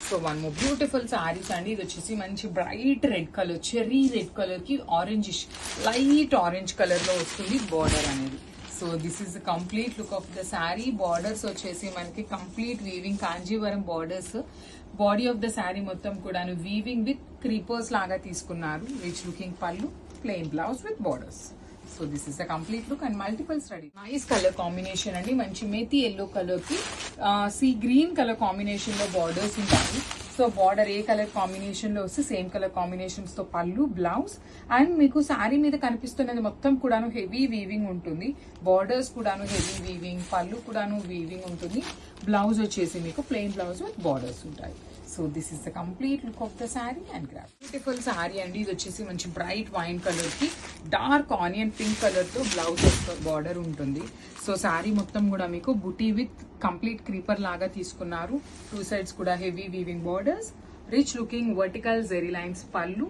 So one more beautiful saris అండి. ఇది వచ్చేసి మంచి bright red colour, cherry red colour కి ఆరెంజిష్ లైట్ ఆరెంజ్ కలర్ లో వస్తుంది బార్డర్ అనేది. So this is the complete look of the sari. Borders వచ్చేసి మనకి complete weaving Kanjeevaram borders. Body of the sari మొత్తం కూడా వీవింగ్ విత్ క్రీపర్స్ లాగా తీసుకున్నారు. రిచ్ లుకింగ్ పళ్ళు, plain blouse with borders. So this is the complete look and multiple study. Nice colour combination అండి. మంచి methi yellow colour కి సీ గ్రీన్ కలర్ కాంబినేషన్ లో borders ఉంటాయి. సో బార్డర్ ఏ కలర్ కాంబినేషన్ లో వస్తే సేమ్ కలర్ కాంబినేషన్స్ తో పళ్ళు, బ్లౌజ్. అండ్ మీకు శారీ మీద కనిపిస్తున్నది మొత్తం కూడాను హెవీ వీవింగ్ ఉంటుంది. బార్డర్స్ కూడాను హెవీ వీవింగ్, పళ్ళు కూడాను వీవింగ్ ఉంటుంది. బ్లౌజ్ వచ్చేసి మీకు ప్లెయిన్ బ్లౌజ్ విత్ బార్డర్స్ ఉంటాయి. So this is the complete look of the sari and graph. Beautiful sari అండి. ఇది వచ్చేసి మంచి బ్రైట్ వైన్ కలర్ కి డార్క్ ఆనియన్ పింక్ కలర్ తో బ్లౌజ్ బార్డర్ ఉంటుంది. సో శారీ మొత్తం కూడా మీకు బుటీ విత్ కంప్లీట్ క్రీపర్ లాగా తీసుకున్నారు. టూ సైడ్స్ కూడా heavy weaving borders, rich looking vertical zari lines పళ్ళు,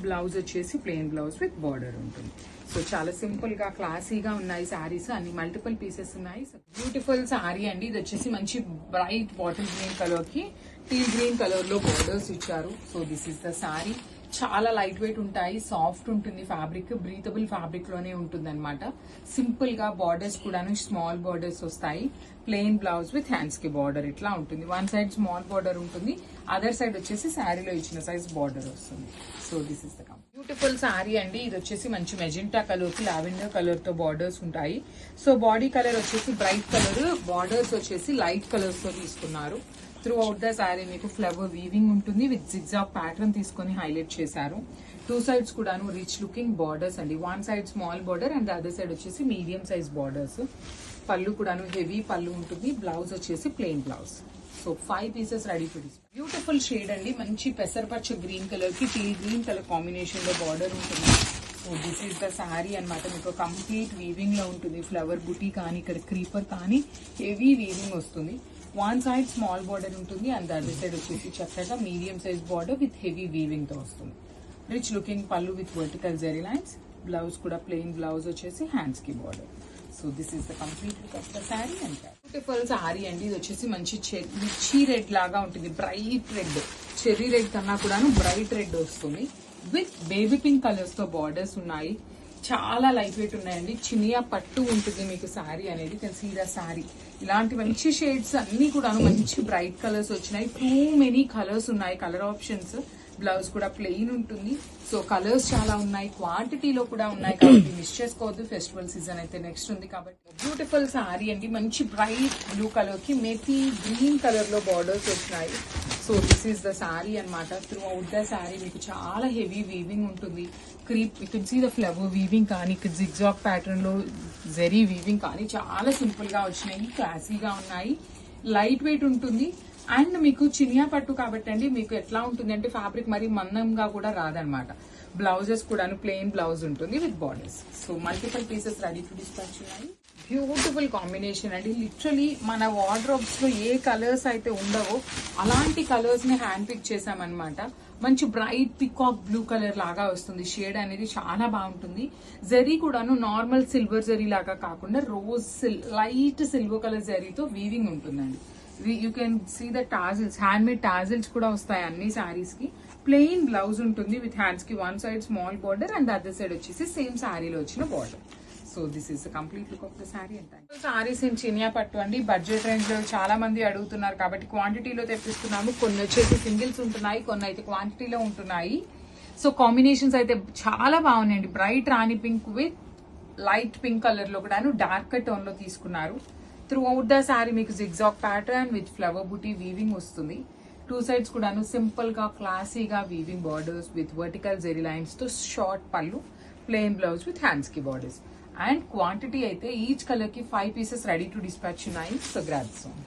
బ్లౌజ్ వచ్చేసి ప్లెయిన్ బ్లౌజ్ విత్ బార్డర్ ఉంటుంది. సో చాలా సింపుల్ గా క్లాసీగా ఉన్నాయి శారీస్, అన్ని మల్టిపుల్ పీసెస్ ఉన్నాయి. బ్యూటిఫుల్ శారీ అండి. ఇది వచ్చేసి మంచి బ్రైట్ బాటిల్ గ్రీన్ కలర్ కి టీల్ గ్రీన్ కలర్ లో బార్డర్స్ ఇచ్చారు. So this is the sari. చాలా లైట్ వెయిట్ ఉంటాయి, సాఫ్ట్ ఉంటుంది ఫ్యాబ్రిక్, బ్రీతబుల్ ఫ్యాబ్రిక్ లోనే ఉంటుంది అనమాట. సింపుల్ గా బార్డర్స్ కూడా స్మాల్ బార్డర్స్ వస్తాయి. ప్లెయిన్ బ్లౌజ్ విత్ హ్యాండ్స్ కి బార్డర్ ఇట్లా ఉంటుంది. వన్ సైడ్ స్మాల్ బార్డర్ ఉంటుంది, అదర్ సైడ్ వచ్చేసి శారీలో ఇచ్చిన సైజ్ బార్డర్ వస్తుంది. So this is the beautiful sari అండి. ఇది వచ్చేసి మంచి మెజెంటా కలర్ కి లావెండర్ కలర్ తో బార్డర్స్ ఉంటాయి. సో బాడీ కలర్ వచ్చేసి బ్రైట్ కలర్, బార్డర్స్ వచ్చేసి లైట్ కలర్స్ తో తీసుకున్నారు. త్రూ అవుట్ ద శారీ మీకు ఫ్లవర్ వీవింగ్ ఉంటుంది విత్ జిగ్జాగ్ ప్యాటర్న్ తీసుకొని హైలైట్ చేశారు. టూ సైడ్స్ కూడాను రిచ్ లుకింగ్ బార్డర్స్ అండి. One side small border and other side వచ్చేసి మీడియం సైజ్ బార్డర్స్. పళ్ళు కూడాను హెవీ పళ్ళు ఉంటుంది. బ్లౌజ్ వచ్చేసి plain blouse. So 5 pieces ready to display. Beautiful shade అండి. మంచి పెసరపచ్చ గ్రీన్ కలర్ కి టీల్ గ్రీన్ కలర్ కాంబినేషన్ లో బార్డర్ ఉంటుంది. So this is the sari అనమాట. మీకు కంప్లీట్ వీవింగ్ లో ఉంటుంది. ఫ్లవర్ బుటీ కానీ ఇక్కడ క్రీపర్ కానీ హెవీ వీవింగ్ వస్తుంది. వన్ సైడ్ స్మాల్ బార్డర్ ఉంటుంది అండ్ అదర్ సైడ్ వచ్చేసి చక్కగా medium size border with heavy weaving తో వస్తుంది. Rich looking pallu with vertical zari lines, blouse కూడా ప్లెయిన్ బ్లౌజ్ వచ్చేసి హ్యాండ్స్ కి border. So this is the complete look of the sari and beautiful sari అండి. ఇది వచ్చేసి మంచి మిర్చి రెడ్ లాగా ఉంటుంది. బ్రైట్ రెడ్, చెర్రీ రెడ్ కన్నా కూడాను బ్రైట్ రెడ్ వస్తుంది విత్ బేబీ పింక్ కలర్స్ తో బార్డర్స్ ఉన్నాయి. చాలా లైట్ వెయిట్ ఉన్నాయండి. చినియా పట్టు ఉంటుంది మీకు శారీ అనేది. సీదా శారీ ఇలాంటి మంచి షేడ్స్ అన్ని కూడా మంచి బ్రైట్ కలర్స్ వచ్చినాయి. టూ మెనీ కలర్స్ ఉన్నాయి, కలర్ ఆప్షన్స్. బ్లౌజ్ కూడా ప్లెయిన్ ఉంటుంది. సో కలర్స్ చాలా ఉన్నాయి, క్వాంటిటీలో కూడా ఉన్నాయి కాబట్టి మిస్ చేసుకోవద్దు. ఫెస్టివల్ సీజన్ అయితే నెక్స్ట్ ఉంది కాబట్టి. బ్యూటిఫుల్ శారీ అండి. మంచి బ్రైట్ బ్లూ కలర్ కి మెథీ గ్రీన్ కలర్ లో బార్డర్స్ వచ్చినాయి. So this is the sari అనమాట. త్రూ అవుట్ ద శారీ మీకు చాలా హెవీ వీవింగ్ ఉంటుంది. Crepe you can see the flower weaving కానీ ఇక్కడ జిగ్జాగ్ ప్యాటర్న్ లో జెరీ వీవింగ్ కానీ చాలా సింపుల్ గా వచ్చినాయి, క్లాసీగా ఉన్నాయి, లైట్ వెయిట్ ఉంటుంది. అండ్ మీకు చినియా పట్టు కాబట్టి అండి మీకు ఎట్లా ఉంటుంది అంటే ఫ్యాబ్రిక్ మరి మందంగా కూడా రాదనమాట. బ్లౌజెస్ కూడాను ప్లెయిన్ బ్లౌజ్ ఉంటుంది with borders. So multiple pieces ready to dispatch ఉన్నాయి. బ్యూటిఫుల్ కాంబినేషన్ అండి. లిటరలీ మన వార్డ్రోబ్స్ లో ఏ కలర్స్ అయితే ఉండవో అలాంటి కలర్స్ ని హ్యాండ్ పిక్ చేసామన్నమాట. మంచి బ్రైట్ పికాక్ బ్లూ కలర్ లాగా వస్తుంది. షేడ్ అనేది చాలా బాగుంటుంది. జరీ కూడాను నార్మల్ సిల్వర్ జరీ లాగా కాకుండా రోజ్ లైట్ సిల్వర్ కలర్ జరీతో వీవింగ్ ఉంటుందండి. You can see the tassels, hand made tassels కూడా వస్తాయి అన్ని శారీస్ కి. ప్లెయిన్ బ్లౌజ్ ఉంటుంది విత్ హ్యాండ్స్ కి one side small border and other side వచ్చేసి సేమ్ శారీలో వచ్చిన border. So this is complete look of the sari and saris in chiniya pattu అండి. బడ్జెట్ రేంజ్ లో చాలా మంది అడుగుతున్నారు కాబట్టి క్వాంటిటీలో తెప్పిస్తున్నాము. కొన్ని వచ్చేసి సింగిల్స్ ఉంటున్నాయి, కొన్ని అయితే క్వాంటిటీలో ఉంటున్నాయి. సో కాంబినేషన్స్ అయితే చాలా బాగున్నాయండి. Bright Rani pink with light pink colour లో కూడా డార్క్ టోన్ లో తీసుకున్నారు. త్రూ అవుట్ ద శారీ మీకు zigzag pattern with flower buti weaving వస్తుంది. టూ సైడ్స్ కూడాను సింపుల్ గా క్లాసీగా weaving borders with vertical zari lines తో short pallu, plain blouse with hands కి బార్డర్స్. అండ్ క్వాంటిటీ అయితే ఈచ్ కలర్ కి 5 పీసెస్ రెడీ టు డిస్పాచ్ ఉన్నాయి. So grab some.